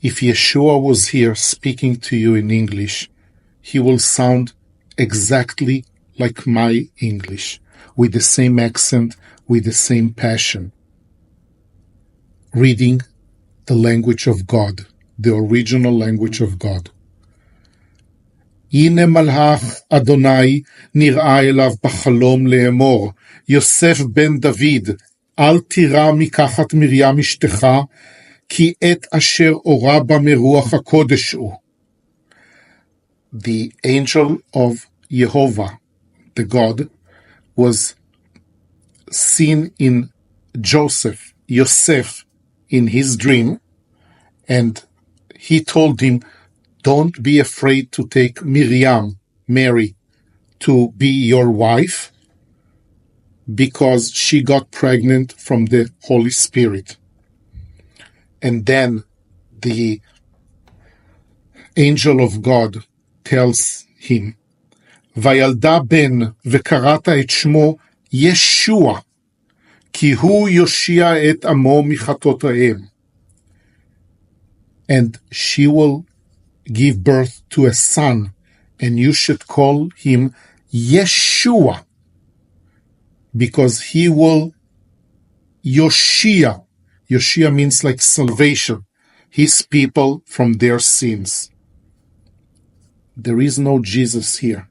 If Yeshua was here speaking to you in English, he will sound exactly like my English, with the same accent, with the same passion. Reading the language of God, the original language of God. הנה מלאך אדוני נראה אליו בחלום לאמור, יוסף בן דוד, אל תירא מקחת מרים אשתך, כי עת אשר אורה בה מרוח הקודש הוא. The angel of Jehovah, the God, was seen in Joseph, Yosef, in his dream, and he told him, don't be afraid to take Miriam, Mary, to be your wife, because she got pregnant from the Holy Spirit. And then the angel of God tells him, וילדה בן וקראת את שמו ישוע, כי הוא יושיע את עמו מחטאותיהם. And she will give birth to a son, and you should call him Yeshua, because he will Yoshia. Yoshia means like salvation, his people from their sins. There is no Jesus here.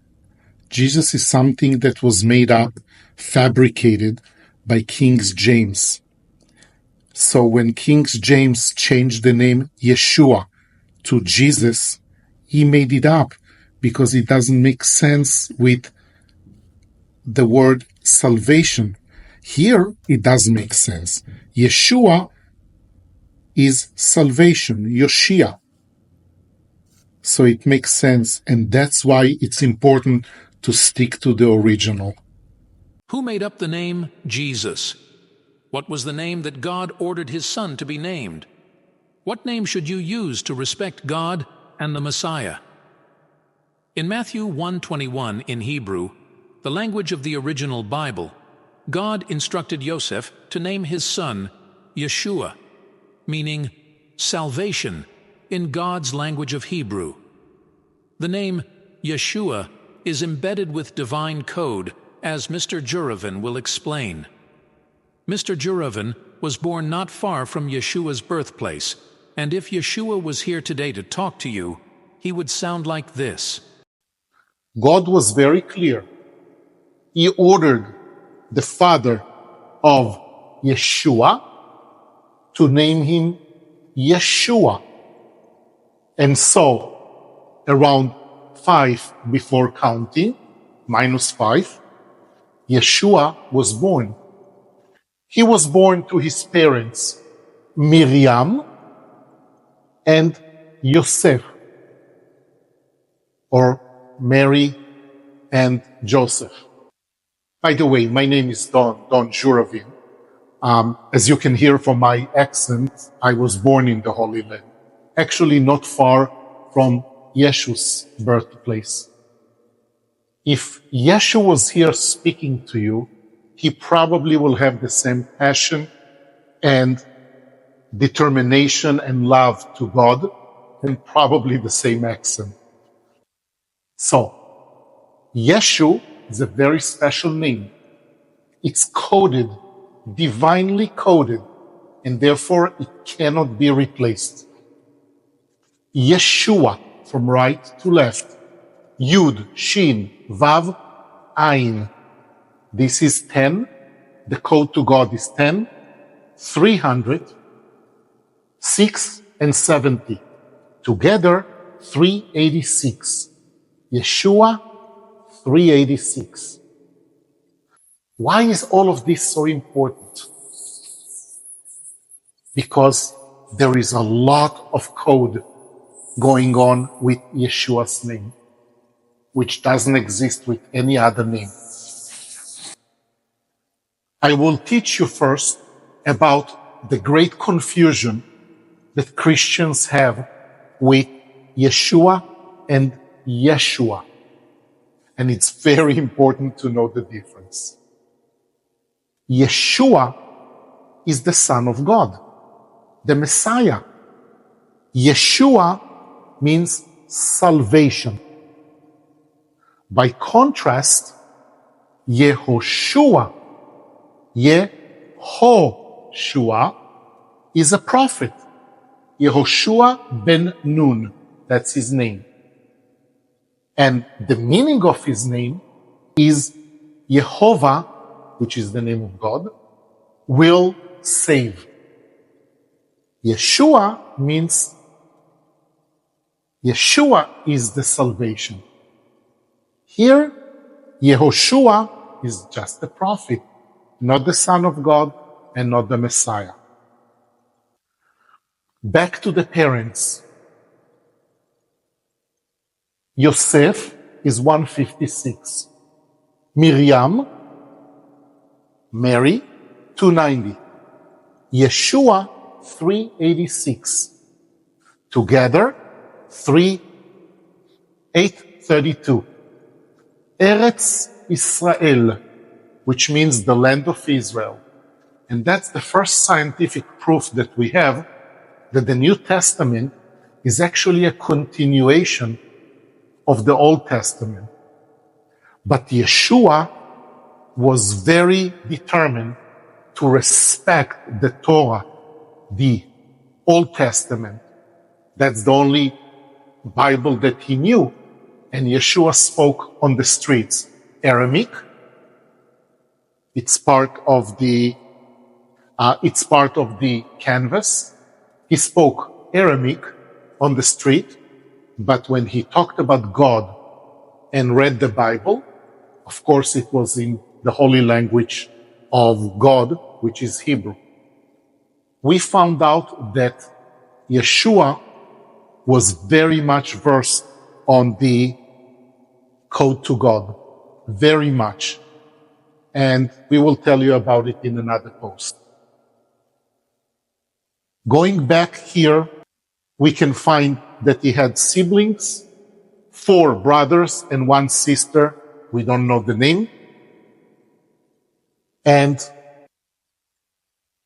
Jesus is something that was made up, fabricated by King James. So when King James changed the name Yeshua to Jesus, he made it up because it doesn't make sense with the word salvation. Here, it does make sense. Yeshua is salvation, Yoshia. So it makes sense, and that's why it's important to stick to the original. Who made up the name Jesus? What was the name that God ordered his son to be named? What name should you use to respect God and the Messiah? In Matthew 1:21 in Hebrew, the language of the original Bible, God instructed Joseph to name his son Yeshua, meaning salvation in God's language of Hebrew. The name Yeshua is embedded with divine code, as Mr. Juravin will explain. Mr. Juravin was born not far from Yeshua's birthplace, and if Yeshua was here today to talk to you, he would sound like this. God was very clear. He ordered the father of Yeshua to name him Yeshua. And so, around 5 before counting, -5, Yeshua was born. He was born to his parents, Miriam and Yosef, or Mary and Joseph. By the way, my name is Don Juravin. As you can hear from my accent, I was born in the Holy Land, actually not far from Yeshua's birthplace. If Yeshua was here speaking to you, he probably will have the same passion and determination and love to God, and probably the same accent. So, Yeshua is a very special name. It's coded, divinely coded, and therefore it cannot be replaced. Yeshua, from right to left. Yud, Shin, Vav, Ayin. This is 10. The code to God is 10, 300, 6, and 70. Together, 386. Yeshua, 386. Why is all of this so important? Because there is a lot of code going on with Yeshua's name, which doesn't exist with any other name. I will teach you first about the great confusion that Christians have with Yeshua and Yeshua. And it's very important to know the difference. Yeshua is the Son of God, the Messiah. Yeshua means salvation. By contrast, Yehoshua, Yehoshua, is a prophet. Yehoshua ben Nun, that's his name. And the meaning of his name is Yehovah, which is the name of God, will save. Yeshua means Yeshua is the salvation. Here, Yehoshua is just a prophet, not the Son of God and not the Messiah. Back to the parents. Yosef is 156. Miriam, Mary, 290. Yeshua, 386. Together, 832. Eretz Israel, which means the land of Israel. And that's the first scientific proof that we have that the New Testament is actually a continuation of the Old Testament. But Yeshua was very determined to respect the Torah, the Old Testament. That's the only Bible that he knew. And Yeshua spoke on the streets Aramaic. It's part of the canvas. He spoke Aramaic on the street, but when he talked about God and read the Bible, of course it was in the holy language of God, which is Hebrew. We found out that Yeshua was very much versed on the code to God, very much. And we will tell you about it in another post. Going back here, we can find that he had siblings, 4 brothers and 1 sister. We don't know the name. And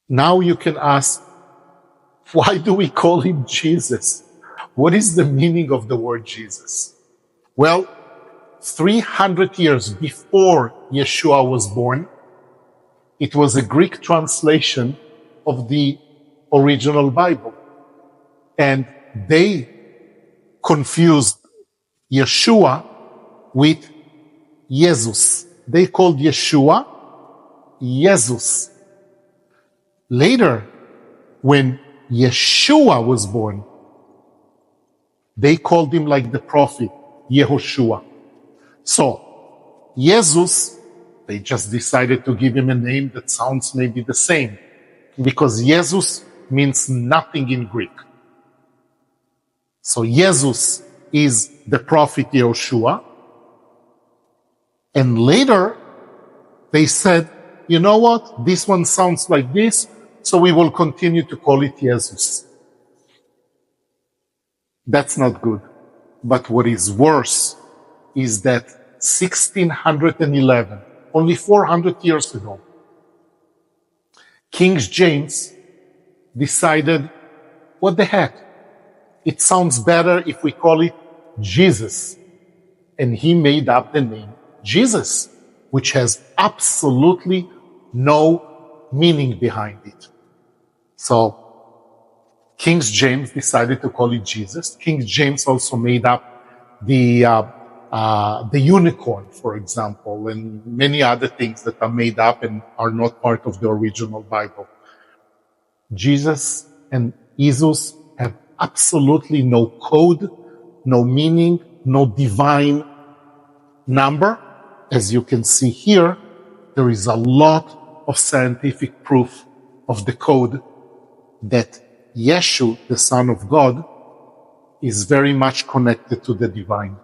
now you can ask, why do we call him Jesus? What is the meaning of the word Jesus? Well, 300 years before Yeshua was born, it was a Greek translation of the original Bible. And they confused Yeshua with Jesus. They called Yeshua Jesus. Later, when Yeshua was born, they called him like the prophet, Yehoshua. So, Jesus, they just decided to give him a name that sounds maybe the same, because Jesus means nothing in Greek. So Jesus is the prophet Yehoshua. And later, they said, you know what? This one sounds like this, so we will continue to call it Jesus. That's not good. But what is worse is that 1611, only 400 years ago, King James decided, what the heck? It sounds better if we call it Jesus. And he made up the name Jesus, which has absolutely no meaning behind it. So, King James decided to call it Jesus. King James also made up the unicorn, for example, and many other things that are made up and are not part of the original Bible. Jesus and Jesus have absolutely no code, no meaning, no divine number. As you can see here, there is a lot of scientific proof of the code that Yeshua, the Son of God, is very much connected to the divine.